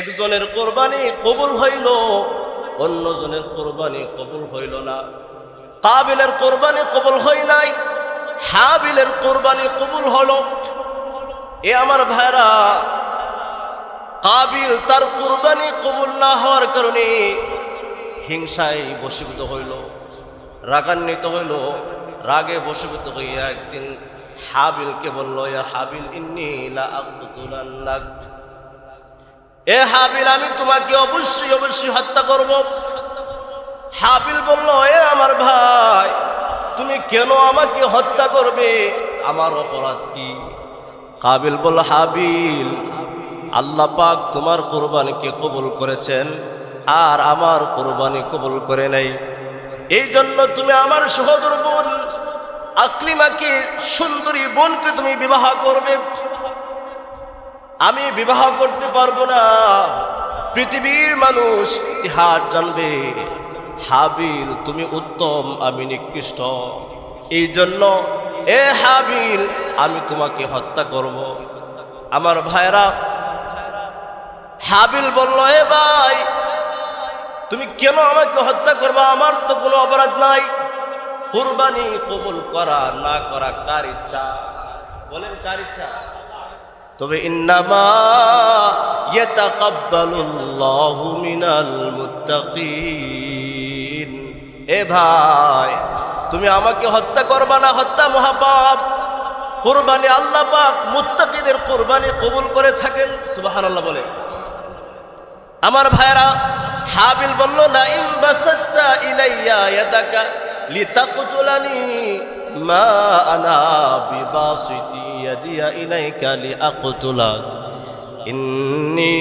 একজনের কোরবানি কবুল হইল, অন্যজনের কোরবানি কবুল হইল না। কাবিলের কোরবানি কবুল হয় নাই, হাবিলের কোরবানি কবুল হলো। এ আমার ভাইরা, কাবিল তার কোরবানি কবুল না হওয়ার কারণে হিংসায় বশীভূত হইল, রাগান্বিত হইল। রাগে বশীভূত হইয়া একদিন হাবিলকে বলল, ইয়া হাবিল ইন্নী লা আকতুলান্নাক, এ হাবিল আমি তোমাকে অবশ্যই অবশ্যই হত্যা করব। হাবিল বলল, এ আমার ভাই, তুমি কেন আমাকে হত্যা করবে? আমার অপরাধ কি? কাবিল বলল, হাবিল, আল্লাহ পাক তোমার কোরবানিকে কবুল করেছেন আর আমার কোরবানি কবুল করে নাই। এই জন্য তুমি আমার সহোদর বোন আকলিমাকে, সুন্দরী বোনকে তুমি বিবাহ করবে। আমি বিবাহ করতে পারবো না। পৃথিবীর মানুষ ইতিহাস জানবে, হাবিল তুমি উত্তম, আমি নিকৃষ্ট। এই জন্য এ হাবিল, আমি তোমাকে হত্যা করব। আমার ভাইরা, হাবিল বলল, এ ভাই, তুমি কেন আমাকে হত্যা করবা? আমার তো কোনো অপরাধ নাই। কুরবানি কবুল করা না করা কার ইচ্ছা? বলেন, কার ইচ্ছা? তবে ইন্নামা ইয়াতাকাব্বালুল্লাহু মিনাল মুত্তাকিন। এ ভাই, তুমি আমাকে হত্যা করবা না, হত্যা মহাপাপ। কুরবানি আল্লাহ পাক মুত্তাকিদের কুরবানি কবুল করে থাকেন। সুবহানাল্লাহ বলে। আমার ভাইরা, হাবিল বলল, লা ইন বাসাত্তা ইলাইয়া ইয়াদাকা লিতাকতুলানি মা আনা বিবাসিতি ইয়াদিয়া ইলাইকা লিআকতুলাক ইন্নী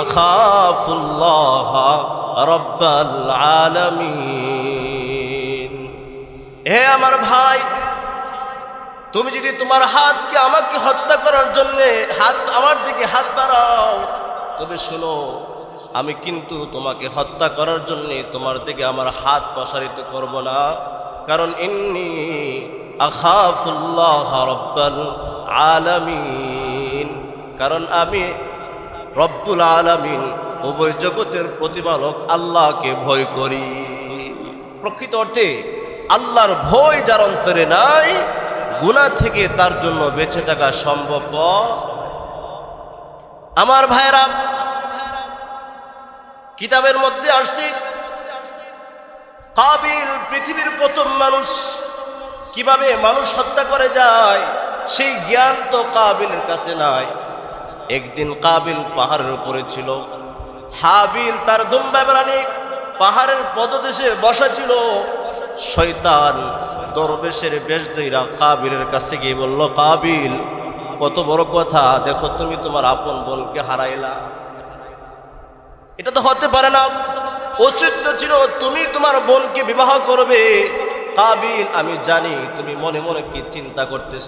আখাফুল্লাহ রাব্বাল আলামিন। হে আমার ভাই, তুমি যদি তোমার হাতকে আমাকে হত্যা করার জন্য আমার দিকে হাত বাড়াও, তবে শোনো, আমি কিন্তু তোমাকে হত্যা করার জন্য তোমার দিকে আমার হাত প্রসারিত করব না। কারণ ইন্নী আখাফুল্লাহ রাব্বাল আলামিন, কারণ আমি রব্বুল আলামিন, উভয় জগতের প্রতিপালক আল্লাহকে ভয় করি। প্রকৃত অর্থে আল্লাহর ভয় যার অন্তরে নাই, গুনাহ থেকে তার জন্য বেঁচে থাকা সম্ভব। আমার ভাইরা, কিতাবের মধ্যে আসছে কাবিল পৃথিবীর প্রথম মানুষ। কিভাবে মানুষ হত্যা করে যায় সেই জ্ঞান তো কাবিলের কাছে নাই। একদিন কাবিল পাহাড়ের উপরে ছিল, হাবিল তার দুম্বা প্রাণী পাহাড়ের পদদেশে বসা ছিল। শয়তান দরবেশের বেশ ধইরা কাবিলের কাছে গিয়ে বলল, কাবিল, কত বড় কথা, দেখো তুমি তোমার আপন বোনকে হারাইলা। এটা তো হতে পারে না। অচিত্য ছিল তুমি তোমার বোনকে বিবাহ করবে। কাবিল, আমি জানি তুমি মনে মনে কি চিন্তা করতেছ।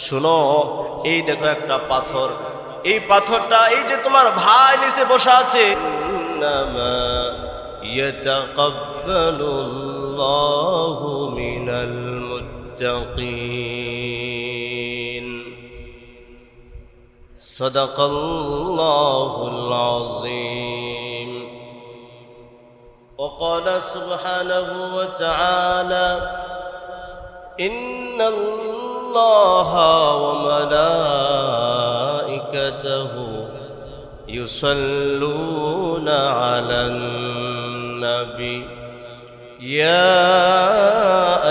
শুনো, এই দেখো একটা পাথর, এই পাথরটা, এই যে তোমার ভাই নিচে বসা আছে, ইয়াতাকাব্বালুল্লাহু মিনাল মুত্তাকিন। সাদাকাল্লাহুল আযীম। وقال سبحانه وتعالى إن الله وملائكته يصلون على النبي يا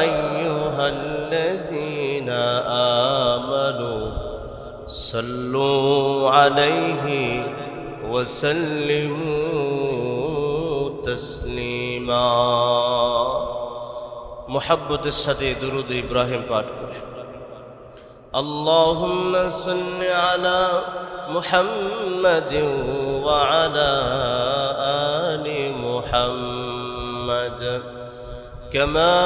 أيها الذين آمنوا صلوا عليه وسلموا তসলিমা। মুহাব্বতের সাথে দুরূদ ইব্রাহিম পাঠ করে। আল্লাহুম্মা সাল্লি আলা মুহাম্মাদিন ওয়া আলা আলি মুহাম্মাদ কামা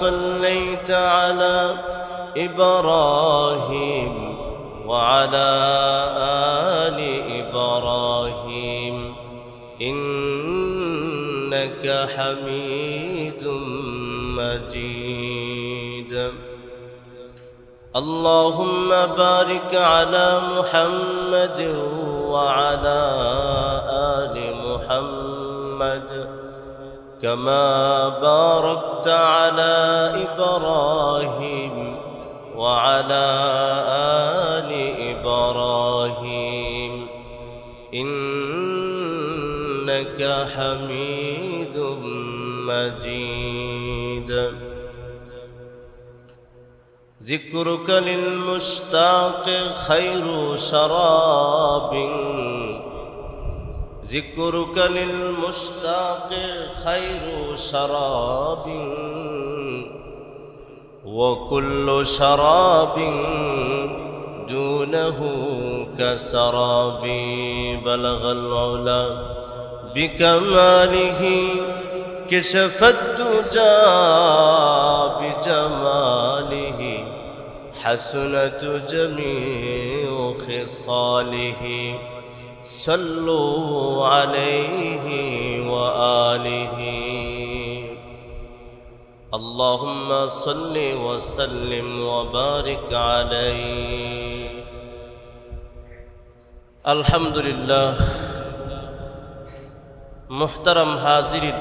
সাল্লাইতা আলা ইব্রাহিম ওয়া আলা আলি ইব্রাহিম إنك حميد مجيد. اللهم بارك على محمد وعلى كما باركت على إبراهيم وعلى آل إبراهيم إنك حميد مجيد ذكرك للمشتاق خير شراب ذكرك للمشتاق خير شراب وكل شراب دونه كسراب بلغ العلا بكماله كشف الدجى بجماله حسنت جميع خصاله صلوا عليه وآله اللهم صل وسلم وبارك عليه الحمد لله محترم حاضرين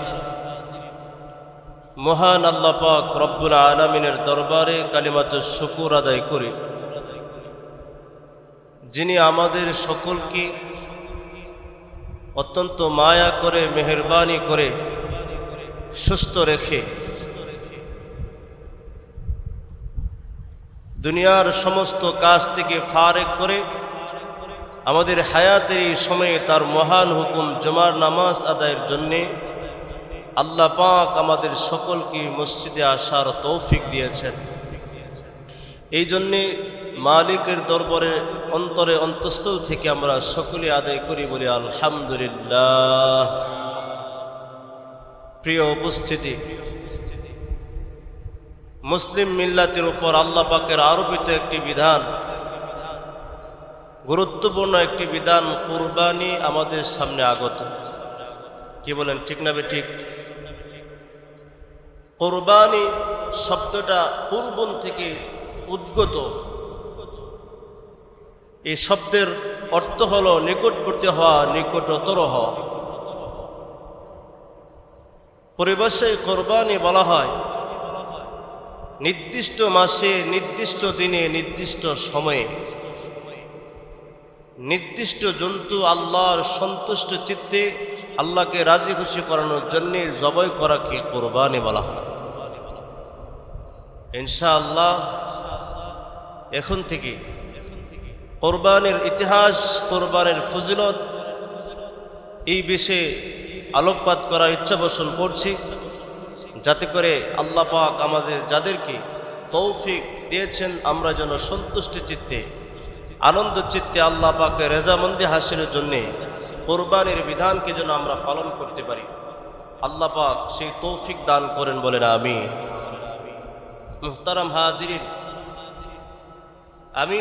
মহান আল্লাহ পাক রব্বুল আলামিনের দরবারে কালিমাতুশ শুকর আদায় করি যিনি আমাদের সকলকে অত্যন্ত মায়া করে মেহেরবানি করে সুস্থ রেখে দুনিয়ার সমস্ত কাজ থেকে ফারেক করে আমাদের হায়াতের এই সময়ে তার মহান হুকুম জুমার নামাজ আদায়ের জন্যে আল্লাহ পাক আমাদের সকলকে মসজিদে আসার তৌফিক দিয়েছেন। এই জন্যে মালিকের দরবারে অন্তরে অন্তঃস্থল থেকে আমরা সকলে আদায় করি বলি আলহামদুলিল্লাহ। প্রিয় উপস্থিতি, মুসলিম মিল্লাতের উপর আল্লাহ পাকের আরোপিত একটি বিধান, গুরুত্বপূর্ণ একটি বিধান কুরবানি আমাদের সামনে আগত। কি বলেন, ঠিক না ঠিক? কুরবানি শব্দটা পূর্বন থেকে উদ্গত। এই শব্দের অর্থ হলো নিকটবর্তী হওয়া, নিকটতর হওয়া। পরিভাষায় কুরবানি বলা হয় নির্দিষ্ট মাসে, নির্দিষ্ট দিনে, নির্দিষ্ট সময়ে নির্দিষ্ট জন্তু আল্লাহর সন্তুষ্ট চিত্তে আল্লাহকে রাজি খুশি করানোর জন্য জবাই করাকে কুরবানি বলা হয়। ইনশাআল্লাহ এখন থেকে কুরবানির ইতিহাস, কুরবানির ফজিলত এই বিষয়ে আলোকপাত করার ইচ্ছা পোষণ করছি, যাতে করে আল্লাহ পাক আমাদের যাদেরকে তৌফিক দিয়েছেন আমরা যেন সন্তুষ্ট চিত্তে, আনন্দ চিত্তে আল্লাহ পাকের রেজামন্দি হাসিলের জন্যে কুরবানির বিধানকে যেন আমরা পালন করতে পারি। আল্লাহ পাক সেই তৌফিক দান করেন বলেন আমিন। মুহতারাম হাজিরিন, আমি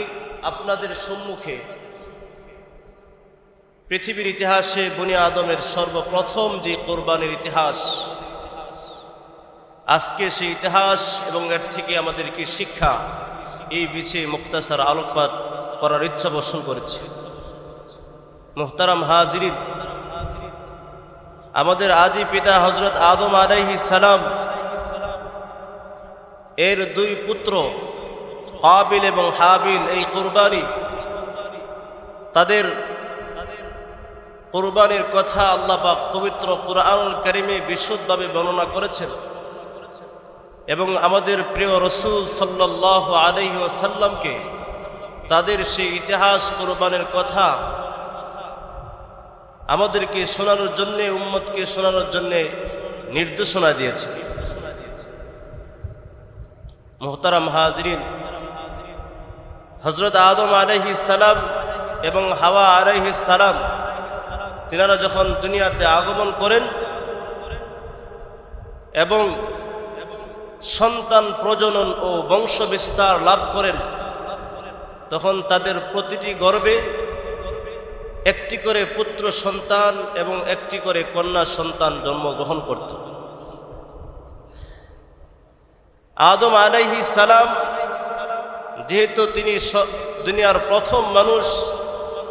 আপনাদের সম্মুখে পৃথিবীর ইতিহাসে বনি আদমের সর্বপ্রথম যে কুরবানির ইতিহাস, আজকে সেই ইতিহাস এবং এর থেকে আমাদের কি শিক্ষা, এই বিষয়ে মুখতাসার আলোকপাত করার ইচ্ছা পোষণ করেছি। মুহতারাম হাজিরিন, আমাদের আদি পিতা হযরত আদম আলাইহিস সালাম এর দুই পুত্র কাবিল এবং হাবিল, এই কুরবানি, তাদের কুরবানির কথা আল্লাহ পাক পবিত্র কুরআনুল কারীমে বিশদভাবে বর্ণনা করেছেন এবং আমাদের প্রিয় রাসূল সাল্লাল্লাহু আলাইহি ওয়াসাল্লামকে তাদের সেই ইতিহাস কুরবানির কথা আমাদেরকে শোনানোর জন্যে, উম্মতকে শোনানোর জন্যে নির্দেশনা দিয়েছে। মুহতারাম হাজিরিন, হযরত আদম আলাইহিস সালাম এবং হাওয়া আলাইহিস সালাম তিনারা যখন দুনিয়াতে আগমন করেন এবং সন্তান প্রজনন ও বংশ বিস্তার লাভ করেন, তখন তাদের প্রতিটি গর্ভে একটি করে পুত্র সন্তান এবং একটি করে কন্যা সন্তান জন্মগ্রহণ করত। আদম আলাইহিস সালাম যেহেতু তিনি দুনিয়ার প্রথম মানুষ,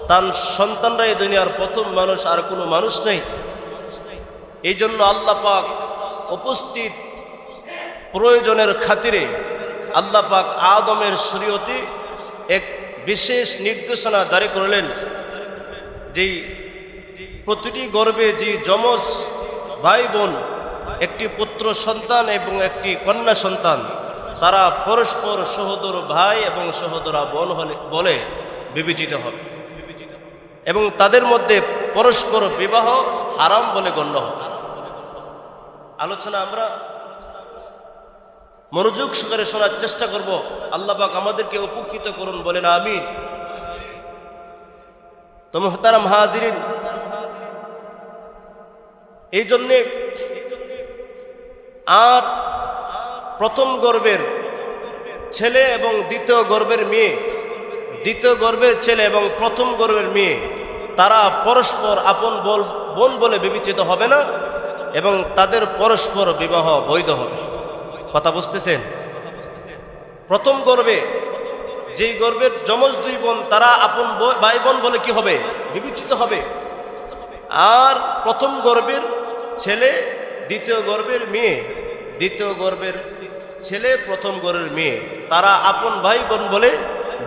তার সন্তানরাই দুনিয়ার প্রথম মানুষ, আর কোনো মানুষ নেই, এই জন্য আল্লাহ পাক উপস্থিত প্রয়োজনের খাতিরে আল্লাহ পাক আদমের শরীয়তে এক বিশেষ নির্দেশনা জারি করলেন, যেই প্রতিটি গর্ভে যে যমজ ভাই বোন, একটি পুত্র সন্তান এবং একটি কন্যা সন্তান, তারা পরস্পর সহোদর ভাই এবং সহোদরা বোন বলে বিবেচিত হবে এবং তাদের মধ্যে পরস্পর বিবাহ হারাম বলে গণ্য হবে। আলোচনা আমরা মনোযোগ সহকারে শোনার চেষ্টা করব। আল্লাহ পাক আমাদেরকে উপকৃত করুন, বলেন আমিন। তো মুহতারাম হাজিরিন, এই জন্যে আর প্রথম গর্ভের ছেলে এবং দ্বিতীয় গর্ভের মেয়ে, দ্বিতীয় গর্ভের ছেলে এবং প্রথম গর্ভের মেয়ে, তারা পরস্পর আপন বোন বলে বিবেচিত হবে না এবং তাদের পরস্পর বিবাহ বৈধ হবে। কথা বুঝতেছেন? প্রথম গর্ভে যেই গর্ভের যমজ দুই বোন, তারা আপন ভাই বোন বলে কি হবে? বিবেচিত হবে। আর প্রথম গর্ভের ছেলে দ্বিতীয় গর্ভের মেয়ে, দ্বিতীয় গর্ভের ছেলে প্রথম গর্ভের মেয়ে, তারা আপন ভাই বোন বলে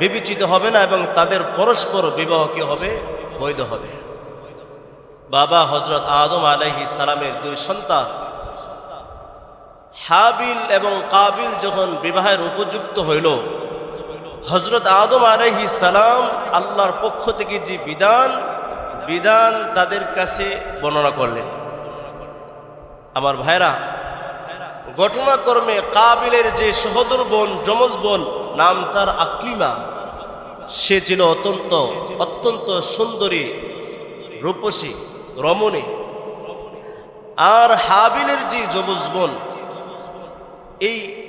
বিবেচিত হবে না এবং তাদের পরস্পর বিবাহ কি হবে? বৈধ হবে। বাবা হযরত আদম আলাইহিস সালামের দুই সন্তান হাবিল এবং কাবিল যখন বিবাহের উপযুক্ত হইল, হযরত আদম আলাইহিস সালাম আল্লাহর পক্ষ থেকে যে বিধান তাদের কাছে বর্ণনা করলেন। আমার ভাইরা, ঘটনাক্রমে কাবিলের যে সহোদর বোন, যমজ বোন, নাম তার আকলিমা, সে ছিল অত্যন্ত সুন্দরী, রূপসী, রমণী। আর হাবিলের যে যমজ বোন,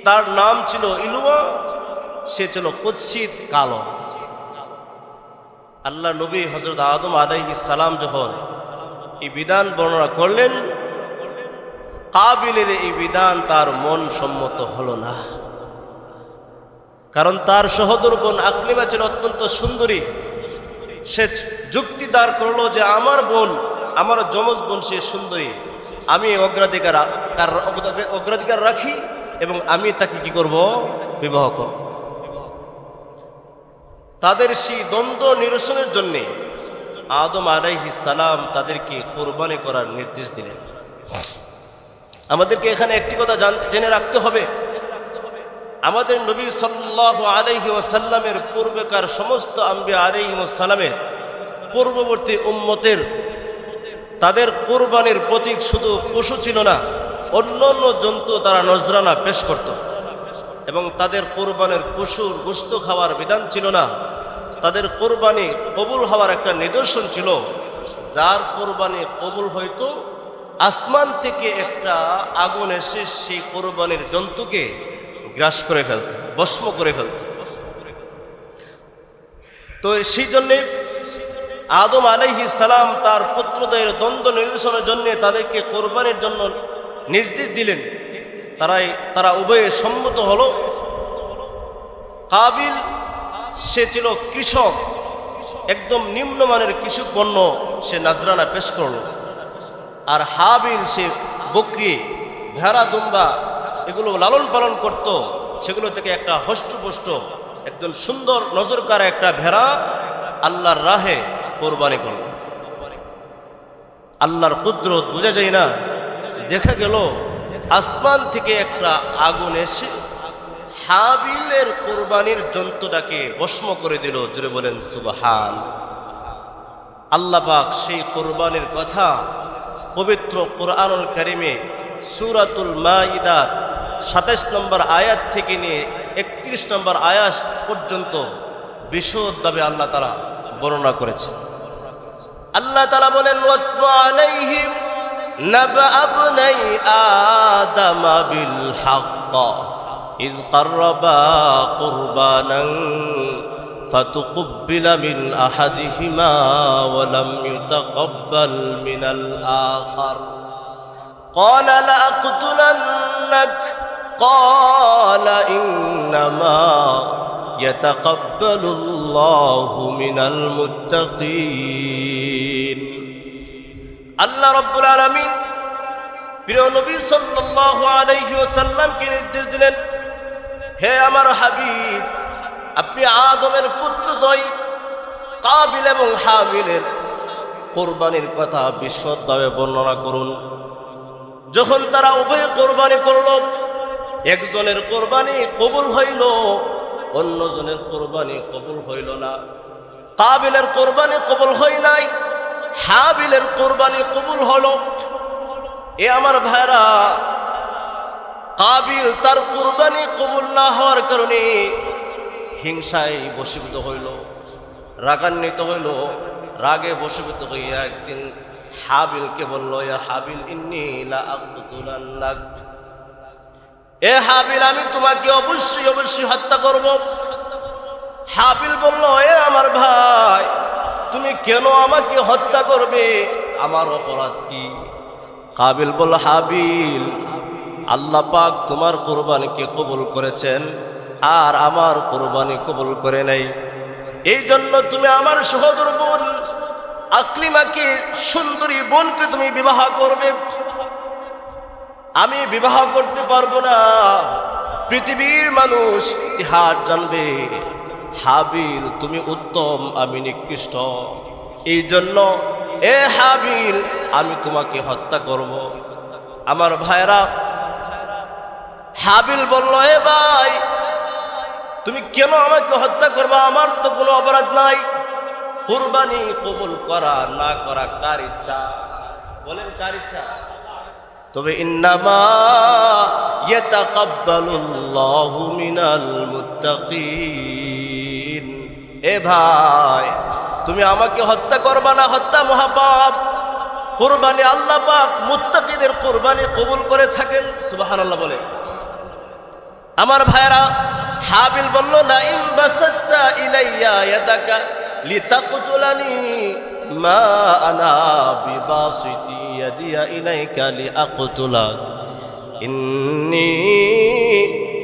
তার নাম ছিল ইলুয়া, সে ছিল কুৎসিত, কালো। আল্লাহ নবী হযরত আদম আলাইহিস সালাম যখন এই বিধান বর্ণনা করলেন, কাবিলের এই বিধান তার মন সম্মত হলো না, কারণ তার সহোদর বোন আকলিমা ছিল অত্যন্ত সুন্দরী। সে যুক্তি দাঁড় করলো যে আমার বোন, আমার যমজ বোন, সে সুন্দরী, আমি অগ্রাধিকার রাখি এবং আমি তাকে কি করব? বিবাহ করব। তাদের সেই দ্বন্দ্ব নিরসনের জন্য আদম আলাইহিস সালাম তাদেরকে কোরবানি করার নির্দেশ দিলেন। আমাদেরকে এখানে একটি কথা জেনে রাখতে হবে, আমাদের নবী সাল্লাল্লাহু আলাইহি ওয়াসাল্লামের পূর্বেকার সমস্ত আম্বিয়া আলাইহিমুস সালামের পূর্ববর্তী উম্মতের তাদের কোরবানির প্রতীক শুধু পশু ছিল না, অন্যান্য জন্তু তারা নজরানা পেশ করত এবং তাদের কোরবানির পশুর গোশত খাওয়ার বিধান ছিল না। তাদের কোরবানি কবুল হওয়ার একটা নিদর্শন ছিল, যার কোরবানি কবুল হইতো আসমান থেকে একটা আগুন এসে সেই কোরবানির জন্তুকে গ্রাস করে ফেলত, ভস্ম করে ফেলত। তো সেই জন্যে আদম আলাইহিস সালাম তার পুত্রদের দ্বন্দ্ব নিরসনের জন্য তাদেরকে কোরবানির জন্য নির্দেশ দিলেন। তারা উভয়ে সম্মত হলো। কাবিল সে ছিল কৃষক, একদম নিম্নমানের কৃষক পণ্য সে নাজরানা পেশ করল। আর হাবিল সে বকরি, ভেড়া, দুম্বা এগুলো লালন পালন করত, সেগুলো থেকে একটা হষ্টপুষ্ট একদম সুন্দর নজরকার একটা ভেড়া আল্লাহর রাহে কোরবানি করল। আল্লাহর কুদরত বোঝা যায় না। দেখা গেল আসমান থেকে একটা আগুন এসে হাবিলের কোরবানির জন্তুটাকে ভস্ম করে দিল। জুড়ে বলেন সুবহান। আল্লাহ পাক সেই কোরবানির কথা পবিত্র কোরআনুল কারিমে সূরাতুল মাইদার ২৭ নম্বর আয়াত থেকে নিয়ে ৩১ নম্বর আয়াত পর্যন্ত বিশদভাবে আল্লাহ তাআলা বর্ণনা করেছেন। আল্লাহ তাআলা বলেন, ওয়াতলু আলাইহিম নাবা ইবনাই আদম বিল হক ইয ক্বাররাবা কুরবানান ফাতুকব্বিলা মিন আহাদিহিমা ওয়া লাম ইউতাকাব্বাল মিনাল আখার ক্বালা লাআকতুলান্নাক ক্বালা ইন্নামা ইয়াতাকাব্বালুল্লাহু মিনাল মুত্তাকিন। আল্লাহ রাব্বুল আলামিন প্রিয় নবী সাল্লাল্লাহু আলাইহি ওয়াসাল্লামকে নির্দেশ দিলেন, হে আমার হাবিব, আপনি আদমের পুত্রদ্বয় কাবিল এবং হাবিলের কোরবানির কথা বিশদভাবে বর্ণনা করুন। যখন তারা উভয়ে কোরবানি করল, একজনের কোরবানি কবুল হইল, অন্যজনের কোরবানি কবুল হইল না। কাবিলের কোরবানি কবুল হয় নাই, হাবিলের কোরবানি কবুল হলো। এ আমার ভাইরা, কাবিল তার কোরবানি কবুল না হওয়ার কারণে হিংসায় বশীভূত হইল, রাগান্বিত হইল। রাগে বশীভূত হইয়া একদিন হাবিলকে বলল, ইয়া হাবিল ইন্নী লা আকতুলান্নাক, এ হাবিল আমি তোমাকে অবশ্যই অবশ্যই হত্যা করব। হাবিল বলল, এ আমার ভাই, তুমি কেন আমাকে হত্যা করবে? আমার অপরাধ কি? কাবিল বলল, হাবিল, আল্লাহ পাক তোমার কোরবানিকে কবুল করেছেন আর আমার কোরবানি কবুল করে নাই। এই জন্য তুমি আমার সহোদর বোন আকলিমাকে, সুন্দরী বোনকে তুমি বিবাহ করবে। আমি বিবাহ করতে পারবো না। পৃথিবীর মানুষ ইতিহাস জানবে, হাবিল তুমি উত্তম, আমি নিকৃষ্ট। এই জন্য এ হাবিল, আমি তোমাকে হত্যা করব। আমার ভাইরা, হাবিল বলল, এ ভাই, তুমি কেন আমাকে হত্যা করবা? আমার তো কোনো অপরাধ নাই। কুরবানি কবুল করা না করা কার ইচ্ছা? বলেন, কার ইচ্ছা? তবে ইন্নামা ইয়াতাকাব্বালুল্লাহু মিনাল মুত্তাকিন। এ ভাই, তুমি আমাকে হত্যা করবা না, হত্যা মহাপাপ। কুরবানি আল্লাহ পাক মুত্তাকিদের কুরবানি কবুল করে থাকেন। সুবহানাল্লাহ বলে। আমার ভাইরা, হাবিল বলল, লা ইন বাসাত্তা ইলাইয়া ইয়াদাকা লিতাকতুলানি মা আনা বিবাসিতি ইয়াদিয়া ইলাইকা লিআকতুলাক ইন্নী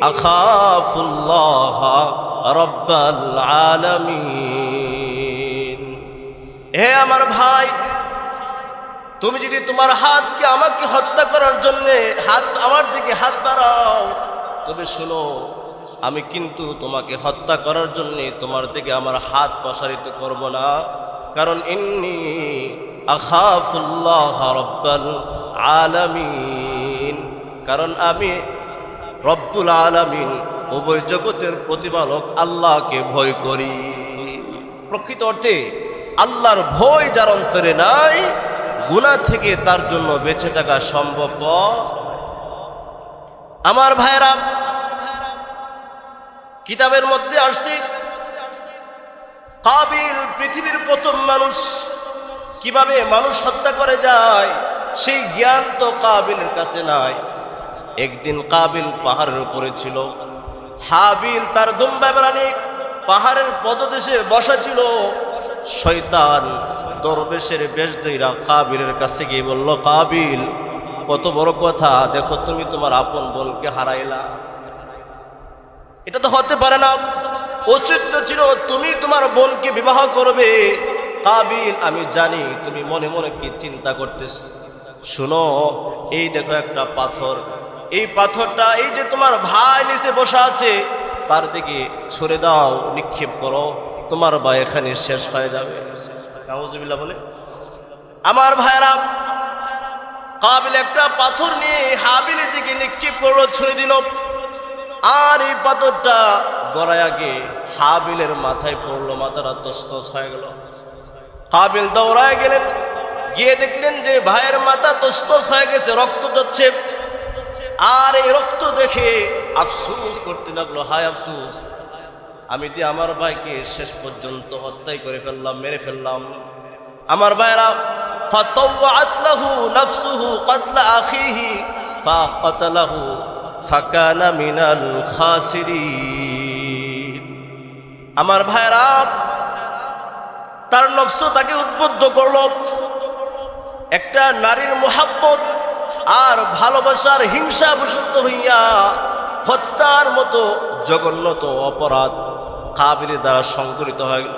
আখাফুল্লাহ রাব্বাল আলামিন। হে আমার ভাই, তুমি যদি তোমার হাতকে আমাকে হত্যা করার জন্য আমার দিকে হাত বাড়াও, তবে শোনো, আমি কিন্তু তোমাকে হত্যা করার জন্য তোমার দিকে আমার হাত প্রসারিত করব না। কারণ ইন্নী আখাফুল্লাহ রাব্বাল আলামিন, কারণ আমি রব্বুল আলামিন, উভয় জগতের প্রতিপালক আল্লাহকে ভয় করি। প্রকৃত অর্থে আল্লাহর ভয় যার অন্তরে নাই, গুনাহ থেকে তার জন্য বেঁচে থাকা সম্ভব। আমার ভাইরা, কিতাবের মধ্যে আসছে, কাবিল পৃথিবীর প্রথম মানুষ। কিভাবে মানুষ হত্যা করে যায় সেই জ্ঞান তো কাবিলের কাছে নাই। একদিন কাবিল পাহাড়ের উপরে ছিল, হাবিল তার দুম্বা প্রাণী পাহাড়ের পদদেশে বসা ছিল। শয়তান দরবেশের বেশ ধইরা কাবিলের কাছে গিয়ে বলল, কাবিল, কত বড় কথা, দেখো তুমি তোমার আপন বোনকে হারাইলা। এটা তো হতে পারে না। উচিত ছিল তুমি তোমার বোনকে বিবাহ করবে। কাবিল, আমি জানি তুমি মনে মনে কি চিন্তা করতেছ। শুনো, এই দেখো একটা পাথর, এই পাথরটা এই যে তোমার ভাই নিচে বসা আছে তার দিকে ছুড়ে দাও, নিক্ষেপ করো, তোমার ভাই এখানে শেষ হয়ে যাবে। নাউজুবিল্লাহ বলে। আমার ভাইরা, কাবিল একটা পাথর নিয়ে হাবিলের দিকে নিক্ষেপ করলো, ছুঁড়ে দিল। আর এই পাথরটা গড়ায় গিয়ে হাবিলের মাথায় পড়লো, মাথাটা তছনছ হয়ে গেল। কাবিল দৌড়ায় গেলেন, গিয়ে দেখলেন যে ভাইয়ের মাথা তছনছ হয়ে গেছে, রক্ত যাচ্ছে। আর এই রক্ত দেখে আফসোস করতে লাগলো, হায় আফসোস, আমি দিয়ে আমার ভাইকে শেষ পর্যন্ত হত্যাই করে ফেললাম, মেরে ফেললাম। আমার ভাইরা, ফাতাওয়াত লাহু নাফসুহু কতলা আখিহি ফাকাতালাহু ফাকানা মিনাল খাসিরিন। আমার ভাইরা, তার নফস তাকে উদ্বুদ্ধ করল। একটা নারীর মোহাব্বত আর ভালোবাসার হিংসা বশত হইয়া হত্যার মতো জঘন্যত অপরাধ কাবিলের দ্বারা সংঘটিত হয়ে গেল।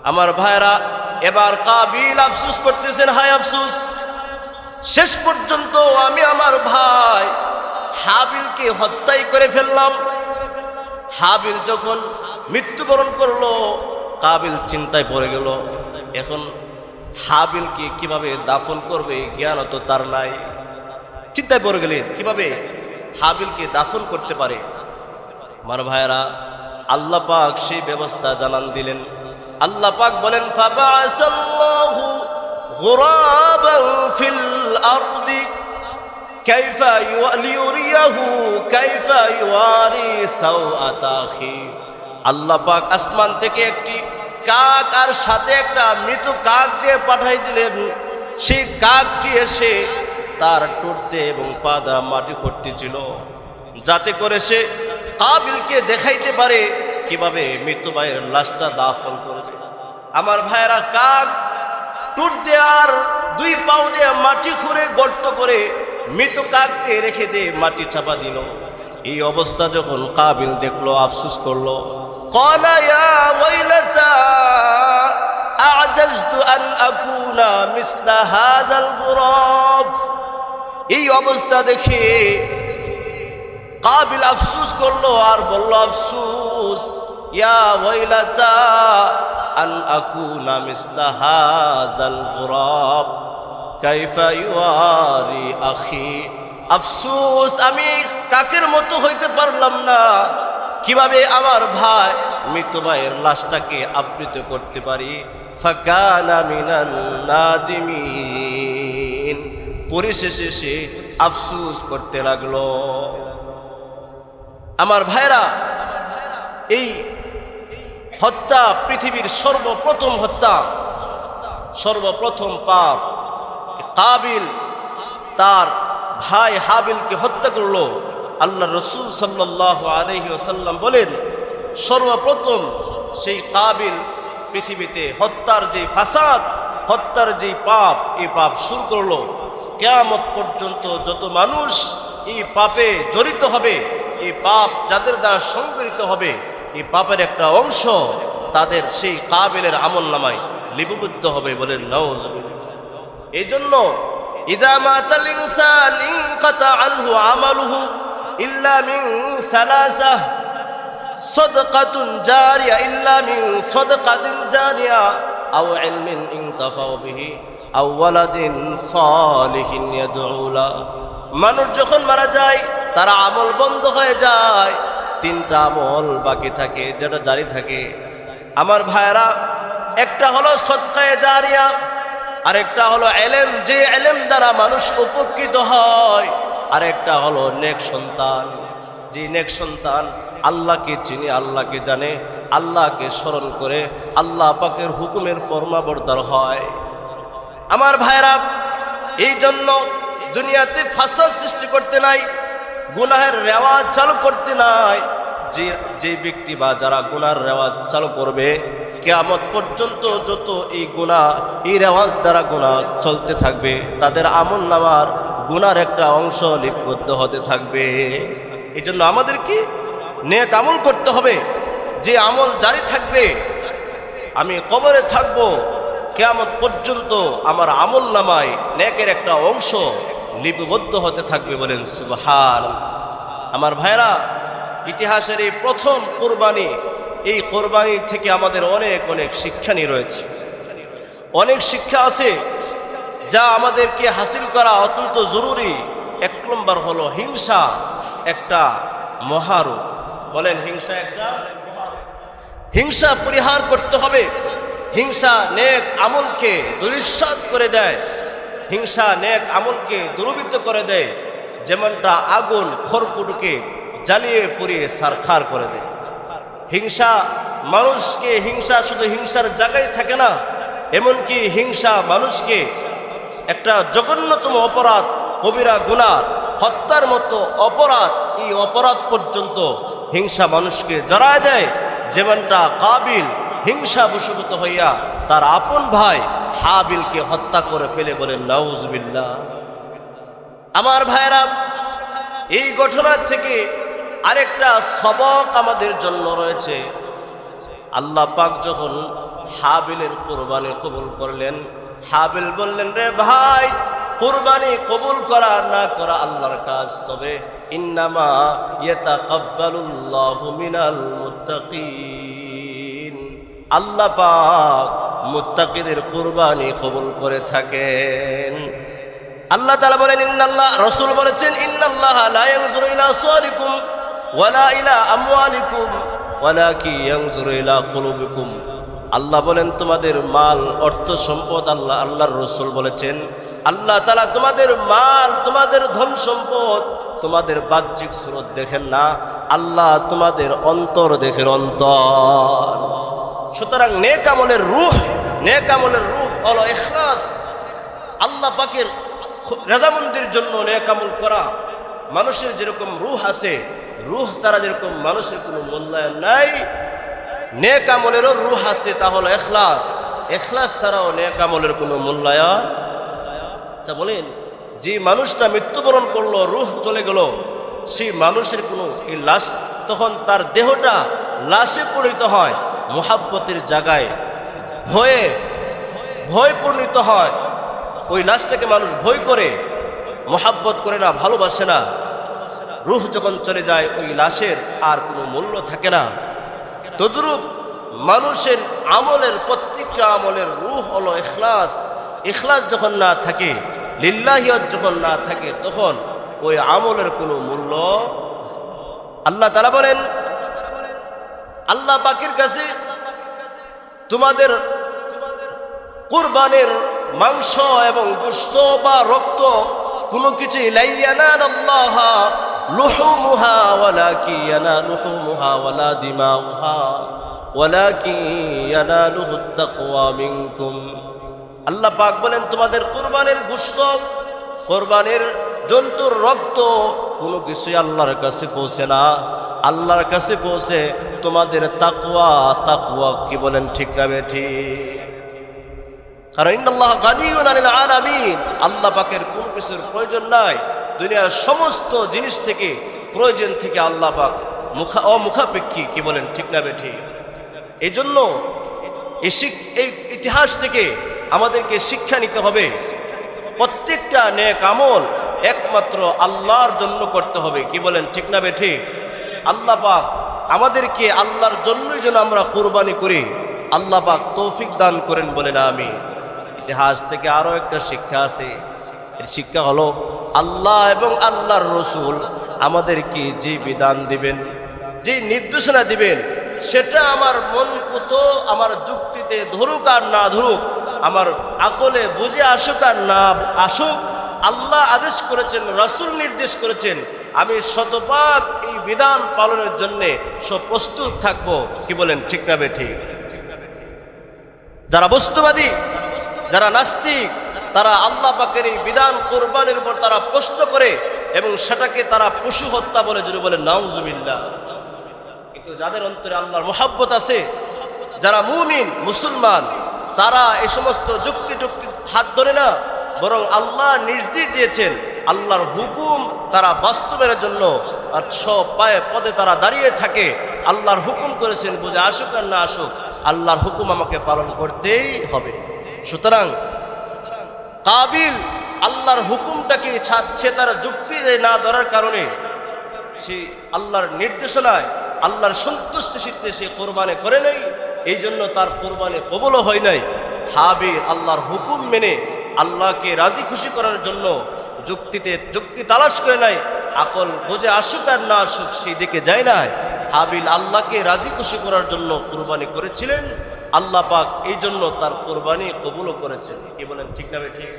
আমার ভাইরা, এবার কাবিল আফসোস করতেছেন, হায় আফসোস, শেষ পর্যন্ত আমি আমার ভাই হাবিলকে হত্যাই করে ফেললাম। হাবিল যখন মৃত্যুবরণ করলো, কাবিল চিন্তায় পড়ে গেল, এখন হাবিলকে কিভাবে দাফন করবে জ্ঞান তো তার নাই। চিন্তায় পড়ে গেলেন কিভাবে হাবিলকে দাফন করতে পারে। আমার ভাইয়েরা, আল্লাহ পাক সেই ব্যবস্থা জানান দিলেন। আল্লাহ পাক বলেন, ফাবাআসাল্লাহু গুরাবান ফিল আরদি কাইফা লিউরিয়াহু কাইফা ইওয়ারি সাওআতা আখি। আল্লাহ পাক আসমান থেকে একটি কাক আর সাথে একটা মৃত কাক দিয়ে পাঠাই দিলেন। সেই কাকটি এসে তার টুটতে এবং পা দ্বারা মাটি খুঁড়তেছিল, যাতে করে সে কাবিলকে দেখাইতে পারে কিভাবে মৃত ভাইয়ের লাশটা দাফন করেছে। আমার ভাইয়েরা, কাক টুট দেওয়ার দুই পাও দিয়ে মাটি খুঁড়ে গর্ত করে মৃত কাককে রেখে দিয়ে মাটি চাপা দিল। এই অবস্থা যখন কাবিল দেখলো, আফসোস করলো, ক্বালা ইয়া ওয়াইলাতা আ'জাজতু আন আকুনা মিসলা হাযাল গুরাব। এই অবস্থা দেখে কাবিল আফসোস করলো আর বলল, আফসোস, ইয়া ওয়াইলাতা আন আকুনা মিসলা হাযাল গুরাব কাইফা ইওয়ারি আখি। আফসোস, আমি কাকের মতো হইতে পারলাম না, কিভাবে আমার ভাই মৃত ভাইয়ের লাশটাকে আবৃত করতে পারি। ফাকানা মিনান নাদিমিন। পরিশেষে সে আফসোস করতে লাগলো। আমার ভাইরা, এই হত্যা পৃথিবীর সর্বপ্রথম হত্যা, সর্বপ্রথম পাপ। কাবিল তার ভাই হাবিলকে হত্যা করলো। আল্লাহ রসুল সাল্লাল্লাহু আলাইহি ওয়াসাল্লাম বলেন, সর্বপ্রথম সেই কাবিল পৃথিবীতে হত্যার যে ফাসাদ, হত্যার যে পাপ, এই পাপ শুরু করলো। কিয়ামত পর্যন্ত যত মানুষ এই পাপে জড়িত হবে, এই পাপ যাদের দ্বারা সংগঠিত হবে, এই পাপের একটা অংশ তাদের সেই কাবিলের আমল নামায় লিপিবদ্ধ হবে। বলেন নাউযুবিল্লাহ। এই জন্য ইযা মাতাল ইনসান ইনকাতা আনহু আমালুহু ইল্লা মিন সালাসা সাদকাতুন জারিয়া ইল্লা মিন সাদকাতিন জারিয়া আও ইলমিন ইনতাফাউ বিহি আও ওয়ালাদিন সালিহিন ইয়াদউ লা। মানুষ যখন মারা যায় তার আমল বন্ধ হয়ে যায়, তিনটা আমল বাকি থাকে যেটা জারি থাকে। আমার ভাইরা, একটা হলো সদকায়ে জারিয়া, আরেকটা হলো ইলম, যে ইলম দ্বারা মানুষ উপকৃত হয়, আরেকটা হলো নেক সন্তান, যে নেক সন্তান আল্লাহকে চিনে, আল্লাহকে জানে, আল্লাহকে স্মরণ করে আল্লাহ পাকের হুকুমের ফরমাবরদার হয়। আমার ভাইরা, এই জন্য দুনিয়াতে ফাসাদ সৃষ্টি করতে নাই, গুনাহের রেওয়াজ চালু করতে নাই। যে ব্যক্তি বা যারা গুনার রেওয়াজ চালু করবে, কিয়ামত পর্যন্ত যত এই গুনাহ, এই রেওয়াজ দ্বারা গুনাহ চলতে থাকবে, তাদের আমল নামার গুনার একটা অংশ লিপিবদ্ধ হতে থাকবে। এই জন্য আমাদের কি নেক আমল করতে হবে, যে আমল জারি থাকবে। আমি কবরে থাকব, কিয়ামত পর্যন্ত আমার আমল নামায় নেকের একটা অংশ লিপিবদ্ধ হতে থাকবে। বলেন সুবহানাল্লাহ। আমার ভাইরা, ইতিহাসের এই প্রথম কোরবানি, এই কোরবানি থেকে আমাদের অনেক অনেক শিক্ষা নিয়ে রয়েছে। অনেক শিক্ষা আছে যা আমাদেরকে হাসিল করা অত্যন্ত জরুরি। এক নম্বর হলো হিংসা একটা মহারূপ। বলেন, হিংসা একটা মহারূপ। হিংসা পরিহার করতে হবে। হিংসা নেক আমলকে দুলিশ্বাত করে দেয়, হিংসা নেক আমলকে দুর্বৃত্ত করে দেয়, যেমনটা আগুন খড়কুটোকে জ্বালিয়ে পুড়িয়ে সারখার করে দেয়। হিংসা মানুষকে, হিংসা শুধু হিংসার জায়গায় থাকে না, এমনকি হিংসা মানুষকে একটা জঘন্যতম অপরাধ, কবিরা গুনাহ, হত্যার মতো অপরাধ, এই অপরাধ পর্যন্ত হিংসা মানুষকে জড়ায় দেয়। যেমনটা কাবিল হিংসা বশীভূত হইয়া তার আপন ভাই হাবিলকে হত্যা করে ফেলে। বলেন নাউযুবিল্লাহ। আমার ভাইরা, এই ঘটনার থেকে আরেকটা সবক আমাদের জন্য রয়েছে। আল্লাহ পাক যখন হাবিলের কোরবানি কবুল করলেন, হাবিল বললেন, রে ভাই, কুরবানি কবুল করা না করা আল্লাহর কাজ, তবে ইন্নামা ইয়াতাকাব্বালুল্লাহু মিনাল মুত্তাকিন, আল্লাহ পাক মুত্তাকিদের কুরবানি কবুল করে থাকেন। আল্লাহ তাআলা বলেন ইন্নাল্লাহ, রাসূল বলেছেন ইন্নাল্লাহা লা ইয়ানজুরু ইলা সুওয়ারিকুম ওয়ালা ইলা আমওয়ালিকুম ওয়ালাকিন ইয়ানজুরু ইলা কুলুবিকুম। আল্লাহ বলেন তোমাদের মাল অর্থ সম্পদ, আল্লাহর রাসূল বলেছেন আল্লাহ তাআলা তোমাদের মাল, তোমাদের ধন সম্পদ, তোমাদের বাহ্যিক সুরত দেখেন না, আল্লাহ তোমাদের অন্তর দেখেন, অন্তর। সুতরাং নেক আমলের রূহ হলো ইখলাস। আল্লাহ পাকের রাজামন্দির জন্য নেক আমল করা। মানুষের যেরকম রূহ আছে, রূহ ছাড়া যেরকম মানুষের কোনো মূল্যায়ন নাই, নেক আমলেরও রূহ আছে, তা হলো ইখলাস। ইখলাস ছাড়াও নেক আমলের কোনো মূল্যায়ন। আচ্ছা বলেন, যে মানুষটা মৃত্যুবরণ করলো, রূহ চলে গেল, সেই মানুষের কোনো এই লাশ, তখন তার দেহটা লাশে পরিণত হয়, মুহাব্বতের জায়গায় ভয় পরিণত হয়। ওই লাশটাকে মানুষ ভয় করে, মুহাব্বত করে না, ভালোবাসে না। রূহ যখন চলে যায়, ওই লাশের আর কোনো মূল্য থাকে না। তদ্রূপ মানুষের আমলের, প্রত্যেকটা আমলের রূহ হলো ইখলাস। ইখলাস যখন না থাকে, লিল্লাহিয়ত যখন না থাকে, তখন ওই আমলের কোনো মূল্য। আল্লাহ তাআলা বলেন, আল্লাহ পাকের কাছে তোমাদের কুরবানের মাংস এবং গোশত বা রক্ত কোনো কিছু লা ইয়ানালুল্লাহা লুহুমুহা ওয়ালাকিন ইয়ানালুহুমুহা ওয়ালা দিমাউহা ওয়ালাকিন ইয়ানালুহুত তাকওয়া মিনকুম। আল্লাহ পাক বলেন তোমাদের কুরবানের গোশত, কুরবানের জন্তুর রক্ত কোনো কিছুই আল্লাহর কাছে পৌঁছে না। আল্লাহর কাছে পৌঁছে তোমাদের তাকওয়া। তাকওয়া কি বলেন, ঠিক না বেঠিক? কারণ ইন্নাল্লাহা গানিয়্যুন আনিল আলামিন, আল্লাহ পাকের কোনো কিছুর প্রয়োজন নাই। দুনিয়ার সমস্ত জিনিস থেকে, প্রয়োজন থেকে আল্লাহ পাক অমুখাপেক্ষী, কি বলেন, ঠিক না বেঠিক? এই জন্য এই ইতিহাস থেকে আমাদেরকে শিক্ষা নিতে হবে, প্রত্যেকটা নেক আমল একমাত্র আল্লাহর জন্য করতে হবে, কি বলেন, ঠিক না বেঠিক? আল্লাহ পাক আমাদেরকে আল্লাহর জন্যই যেন আমরা কুরবানি করি, আল্লাহ পাক তৌফিক দান করেন, বলেন আমিন। ইতিহাস থেকে আরো একটা শিক্ষা আছে। এর শিক্ষা হলো, আল্লাহ এবং আল্লাহর রাসূল আমাদেরকে যে বিধান দিবেন, যে নির্দেশনা দিবেন, সেটা আমার মন মতো, আমার যুক্তিতে ধরুক আর না ধরুক, আমার আকলে বুঝে আসুক আর না আসুক, আল্লাহ আদেশ করেছেন, রাসূল নির্দেশ করেছেন, আমি শতভাগ এই বিধান পালনের জন্যে সব প্রস্তুত থাকবো, কি বলেন, ঠিক না বেঠিক? যারা বস্তুবাদী, যারা নাস্তিক, তারা আল্লাহ পাকের এই বিধান কুরবানির উপর তারা প্রশ্ন করে এবং সেটাকে তারা পশু হত্যা বলে, যদি বলে নাউজুবিল্লাহ। কিন্তু যাদের অন্তরে আল্লাহর মুহাব্বত আছে, যারা মুমিন মুসলমান, তারা এই সমস্ত যুক্তি হাত ধরে না, বরং আল্লাহ নির্দেশ দিয়েছেন, আল্লাহর হুকুম তারা বাস্তবের জন্য আর সব পায়ে পদে তারা দাঁড়িয়ে থাকে। আল্লাহর হুকুম করেছেন, বুঝে আসুক আর না আসুক, আল্লাহর হুকুম আমাকে পালন করতেই হবে। সুতরাং কাবিল আল্লাহর হুকুমটাকে সে তার যুক্তি না ধরার কারণে সে আল্লাহর নির্দেশনায়, আল্লাহর সন্তুষ্টি সিদ্ধে সে কোরবানি করে নাই, এই জন্য তার কোরবানি কবুল হয় নাই। হাবিল আল্লাহর হুকুম মেনে আল্লাহকে রাজি খুশি করার জন্য যুক্তি তালাশ করে নাই, আকল বুঝে আসুক আর না আসুক সেই দিকে যায় না। হাবিল আল্লাহকে রাজি খুশি করার জন্য কুরবানি করেছিলেন, আল্লাহ পাক এই জন্য তার কুরবানি কবুলও করেছেন, কি বলেন, ঠিক না ঠিক?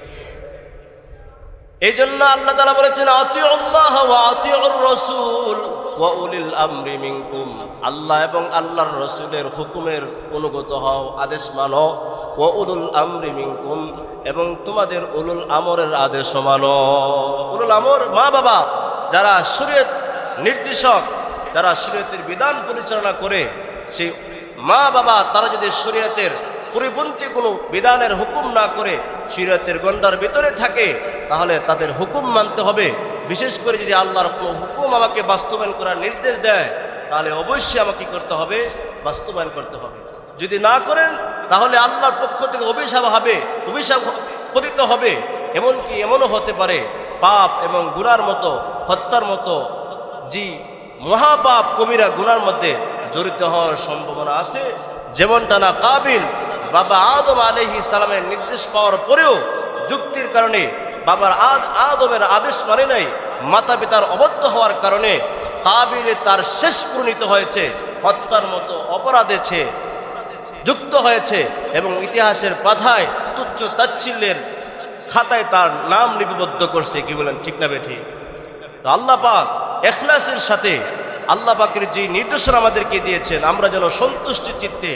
এই জন্য আল্লাহ তাআলা বলেছেন, আতিউল্লাহ ওয়া আতিউর রাসূল ওয়া উলিল আমরি মিনকুম, আল্লাহ এবং আল্লাহর রাসূলের হুকুমের অনুগত হও, আদেশ মানো। ওয়া উলুল আমরি মিনকুম, এবং তোমাদের উলুল আমরের আদেশ মানো। উলুল আমর মা বাবা, যারা শরীয়ত নির্দেশক, যারা শরীয়তের বিধান পরিচালনা করে, সেই মা বাবা তারা যদি শরীয়তের পরিপন্থী কোনো বিধানের হুকুম না করে শরীয়তের গণ্ডার ভিতরে থাকে, তাহলে তাদের হুকুম মানতে হবে। বিশেষ করে যদি আল্লাহর কোনো হুকুম আমাকে বাস্তবায়ন করার নির্দেশ দেয়, তাহলে অবশ্যই আমাকে করতে হবে, বাস্তবায়ন করতে হবে। যদি না করেন তাহলে আল্লাহর পক্ষ থেকে অভিশাপ হবে, অভিশাপ পতিত হবে। এমনকি এমনও হতে পারে পাপ এবং গুনার মতো, হত্যার মতো জি মহাপাপ কবিরা গুনার মধ্যে জড়িত হওয়ার সম্ভাবনা আছে। যেমনটা না কাবিল বাবা আদম আলাইহিস সালামের নির্দেশ পাওয়ার পরেও যুক্তির কারণে বাবার আদমের আদেশ মানে নাই, মাতা পিতার অবদ্ধ হওয়ার কারণে কাবিলে তার শেষ পরিণত হয়েছে, হত্যার মতো অপরাধেছে যুক্ত হয়েছে এবং ইতিহাসের পাতায় তুচ্ছ তাচ্ছিল্যের খাতায় তার নাম লিপিবদ্ধ করছে। কি বলেন, ঠিক না বেঠিক? তো আল্লাহ পাক ইখলাসের সাথে আল্লাহ পাকের যে নির্দেশনা আমাদেরকে দিয়েছেন, আমরা যেন সন্তুষ্টি চিত্তে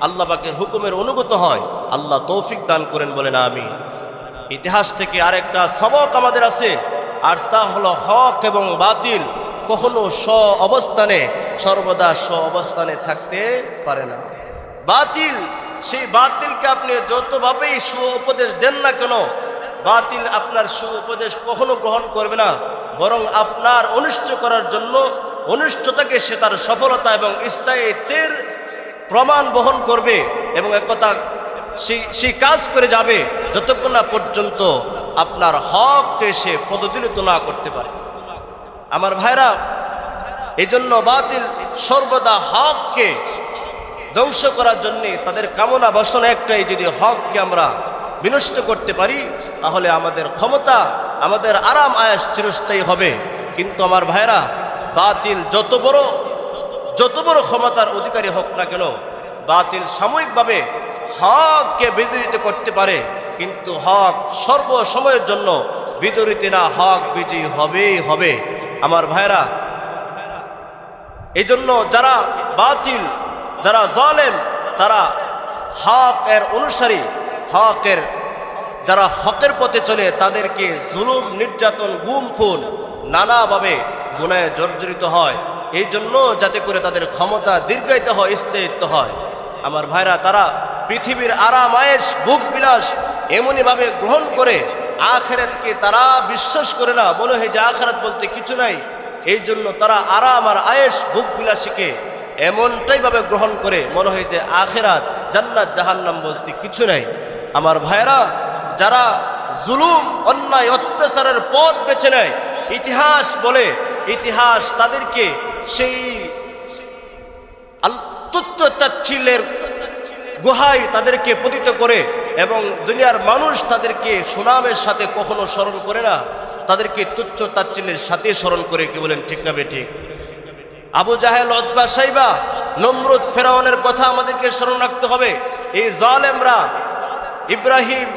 আল্লাহ পাকের হুকুমের অনুগত হয়, আল্লাহ তৌফিক দান করেন, বলেন আমিন। ইতিহাস থেকে আরেকটা সবক আমাদের আছে, আর তা হলো হক এবং বাতিল কখনো অবস্থানে সর্বদা অবস্থানে থাকতে পারে না। বাতিল, সেই বাতিলকে আপনি যতভাবেই উপদেশ দেন না কেন, বাতিল আপনার উপদেশ কখনো গ্রহণ করবে না, বরং আপনার অনিষ্ট করার জন্য অনিষ্টতাকে সে তার সফলতা এবং স্থায়িত্বের প্রমাণ বহন করবে এবং একথা সেই কাজ করে যাবে যতক্ষণ না পর্যন্ত আপনার হককে সে পদদলিত না করতে পারে। আমার ভাইরা, এই জন্য বাতিল সর্বদা হককে ধ্বংস করার জন্য তাদের কামনা বাসনা একটাই, যদি হককে আমরা বিনষ্ট করতে পারি তাহলে আমাদের ক্ষমতা, আমাদের আরাম আয়েশ চিরস্থায়ী হবে। কিন্তু আমার ভাইরা, বাতিল যত বড় ক্ষমতার অধিকারী হোক না কেন, বাতিল সাময়িকভাবে হককে বিদরিত করতে পারে, কিন্তু হক সর্বসময়ের জন্য বিদরিত না, হক বিজয়ী হবেই হবে। আমার ভাইরা, এই জন্য যারা বাতিল, যারা জালেম, তারা হক এর অনুসারী, যারা হকের পথে চলে তাদেরকে জুলুম, নির্যাতন, গুম খুন নানাভাবে গুনাহে জর্জরিত হয়, এই জন্য যাতে করে তাদের ক্ষমতা দীর্ঘায়িত হয়, স্থায়িত্ব হয়। আমার ভাইরা, তারা পৃথিবীর আরাম আয়েশ ভোগ বিলাস এমনইভাবে গ্রহণ করে আখিরাতকে তারা বিশ্বাস করে না, মনে হয় যে আখিরাত বলতে কিছু নাই। এই জন্য তারা আরাম আর আয়েশ ভোগ বিলাসীকে এমনটাই ভাবে গ্রহণ করে, মনে হয় যে আখিরাত, জান্নাত, জাহান্নাম বলতে কিছু নাই। আমার ভাইরা, যারা জুলুম, অন্যায়, অত্যাচারের পথ বেছে নেয়, ইতিহাস বলে, ইতিহাস তাদেরকে সেই তুচ্ছ তাচ্ছিল্যের গুহায় তাদেরকে পতিত করে এবং দুনিয়ার মানুষ তাদেরকে সুনামের সাথে কখনো স্মরণ করে না, তাদেরকে তুচ্ছ তাচ্ছিল্যের সাথে স্মরণ করে। কি বলেন, ঠিক না বেঠিক? আবু জাহেল, উতবা, শাইবা, নমরুদ, ফেরাউনের কথা আমাদেরকে স্মরণ রাখতে হবে। এই জালেমরা, ইব্রাহিম,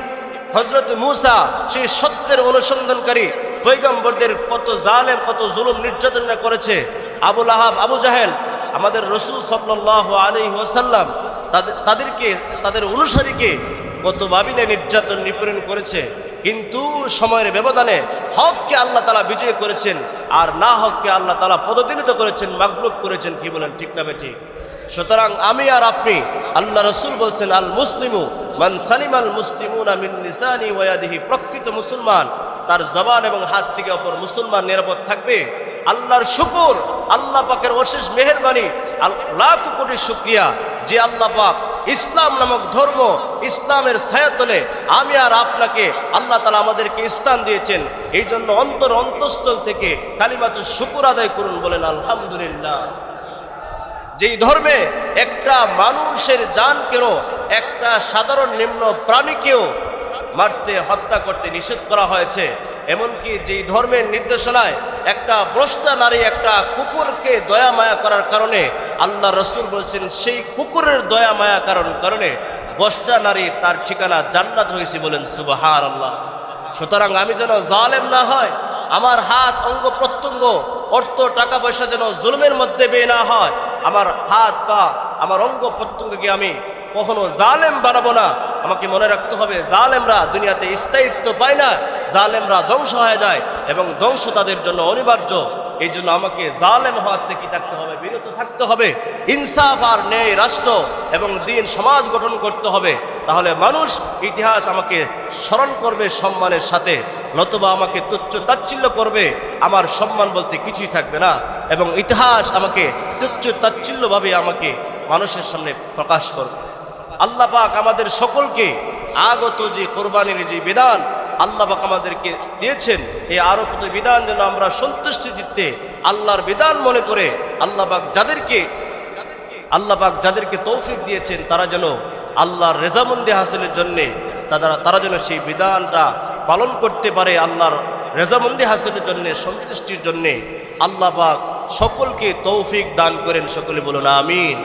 হযরত মূসা, সেই সত্যের অনুসন্ধানকারী পয়গম্বরদের কত জালেম, কত জুলুম নির্যাতন করেছে। আবু লাহাব, আবু জাহেল, আমাদের রাসূল সাল্লাল্লাহু আলাইহি ওয়াসাল্লাম তাদেরকে, তাদের অনুসারীকে কত ভাবে নির্যাতন নিপীড়ন করেছে, কিন্তু সময়ের ব্যবধানে হককে আল্লাহ তাআলা বিজয় করেছেন, আর না হককে আল্লাহ তাআলা পদদলিত করেছেন, মাগলুব করেছেন। কি বলেন, ঠিক না বেঠিক? সুতরাং আমি আর আপনি, আল্লাহ রাসূল বলছেন, আল মুসলিমু মান সালিমাল মুসলিমুনা মিন লিসানি ওয়া ইয়াদিহি, প্রকৃত মুসলমান তার জবান এবং হাত থেকে অপর মুসলমান নিরাপদ থাকবে। আল্লাহর শুকর, আল্লাহ পাকের অশেষ মেহেরবানি, লাখ কোটি শুকরিয়া যে আল্লাহ পাক ইসলাম নামক ধর্ম, ইসলামের ছায়াতলে আমি আর আপনাকে আল্লাহ তাআলা আমাদেরকে স্থান দিয়েছেন। এই জন্য অন্তঃস্থল থেকে কালিমাতুশ শুকর আদায় করুন, বলেন আলহামদুলিল্লাহ। যেই ধর্মে একটা মানুষের জান কেন, একটা সাধারণ নিম্ন প্রাণীকেও মারতে, হত্যা করতে নিষেধ করা হয়েছে, এমনকি যেই ধর্মের নির্দেশনায় একটা ভ্রষ্টা নারী একটা কুকুরকে দয়া মায়া করার কারণে আল্লাহ রাসূল বলছেন সেই কুকুরের দয়া মায়া কারণে ভ্রষ্টা নারী তার ঠিকানা জান্নাত হয়েছে, বলেন সুবহানাল্লাহ। সুতরাং আমি যেন জালেম না হয়, আমার হাত, অঙ্গ প্রত্যঙ্গ, অর্থ, টাকা পয়সা যেন জুলুমের মধ্যে বেয়ে না হয়, আমার হাত পা, আমার অঙ্গ প্রত্যঙ্গকে আমি কখনো জালেম বানাবো না। আমাকে মনে রাখতে হবে, জালেমরা দুনিয়াতে স্থায়িত্ব পায় না, জালেমরা ধ্বংস হয়ে যায় এবং ধ্বংস তাদের জন্য অনিবার্য। এই জন্য আমাকে জালেম হওয়ার থেকে থাকতে হবে, বিরত থাকতে হবে। ইনসাফ আর ন্যায় রাষ্ট্র এবং দিন সমাজ গঠন করতে হবে, তাহলে মানুষ, ইতিহাস আমাকে স্মরণ করবে সম্মানের সাথে, নতুবা আমাকে তুচ্ছ তাচ্ছিল্য করবে, আমার সম্মান বলতে কিছুই থাকবে না এবং ইতিহাস আমাকে তুচ্ছ তাচ্ছিল্যভাবে আমাকে মানুষের সামনে প্রকাশ করবে। আল্লাহ পাক আমাদের সকলকে আগত যে কোরবানির যে বিধান, আল্লাহ পাক আমাদেরকে দিয়েছেন, এই আরোপিত বিধান যেন আমরা সন্তুষ্টি চিত্তে আল্লাহর বিধান মনে করে আল্লাহ পাক যাদেরকে তৌফিক দিয়েছেন তারা যেন আল্লাহর রেজামন্দি হাসিলের জন্যে তারা যেন সেই বিধানটা পালন করতে পারে, আল্লাহর রেজামন্দি হাসিলের জন্যে, সন্তুষ্টির জন্যে আল্লাহ পাক সকলকে তৌফিক দান করেন। সকলে বলুন আমিন।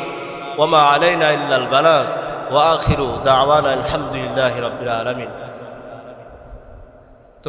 ওমা আলাইনা ইল্লাল বালাগ ওয়া আখিরু দাওয়ানা আলহামদুলিল্লাহি রাব্বিল আলামিন। তো